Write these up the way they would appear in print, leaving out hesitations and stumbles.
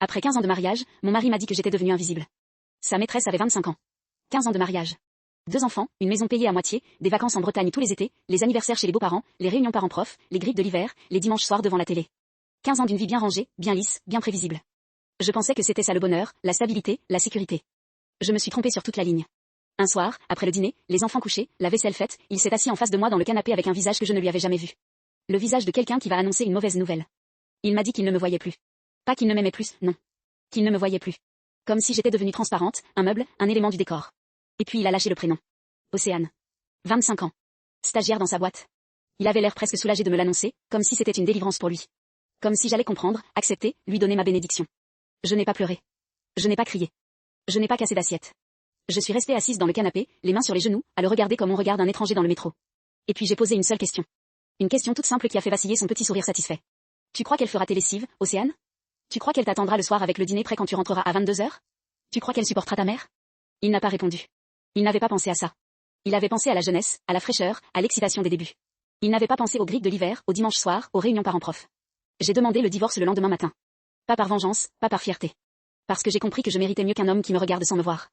Après 15 ans de mariage, mon mari m'a dit que j'étais devenue invisible. Sa maîtresse avait 25 ans. 15 ans de mariage. 2 enfants, une maison payée à moitié, des vacances en Bretagne tous les étés, les anniversaires chez les beaux-parents, les réunions parents-prof, les grippes de l'hiver, les dimanches soirs devant la télé. 15 ans d'une vie bien rangée, bien lisse, bien prévisible. Je pensais que c'était ça le bonheur, la stabilité, la sécurité. Je me suis trompée sur toute la ligne. Un soir, après le dîner, les enfants couchés, la vaisselle faite, il s'est assis en face de moi dans le canapé avec un visage que je ne lui avais jamais vu. Le visage de quelqu'un qui va annoncer une mauvaise nouvelle. Il m'a dit qu'il ne me voyait plus. Pas qu'il ne m'aimait plus, non. Qu'il ne me voyait plus. Comme si j'étais devenue transparente, un meuble, un élément du décor. Et puis il a lâché le prénom. Océane. 25 ans. Stagiaire dans sa boîte. Il avait l'air presque soulagé de me l'annoncer, comme si c'était une délivrance pour lui. Comme si j'allais comprendre, accepter, lui donner ma bénédiction. Je n'ai pas pleuré. Je n'ai pas crié. Je n'ai pas cassé d'assiette. Je suis restée assise dans le canapé, les mains sur les genoux, à le regarder comme on regarde un étranger dans le métro. Et puis j'ai posé une seule question. Une question toute simple qui a fait vaciller son petit sourire satisfait. Tu crois qu'elle fera tes lessives, Océane? Tu crois qu'elle t'attendra le soir avec le dîner prêt quand tu rentreras à 22h? Tu crois qu'elle supportera ta mère? Il n'a pas répondu. Il n'avait pas pensé à ça. Il avait pensé à la jeunesse, à la fraîcheur, à l'excitation des débuts. Il n'avait pas pensé aux grippes de l'hiver, aux dimanches soirs, aux réunions parents-prof. J'ai demandé le divorce le lendemain matin. Pas par vengeance, pas par fierté. Parce que j'ai compris que je méritais mieux qu'un homme qui me regarde sans me voir.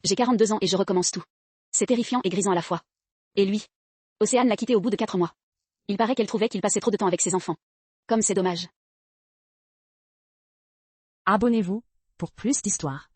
J'ai 42 ans et je recommence tout. C'est terrifiant et grisant à la fois. Et lui? Océane l'a quitté au bout de 4 mois. Il paraît qu'elle trouvait qu'il passait trop de temps avec ses enfants. Comme c'est dommage. Abonnez-vous pour plus d'histoires.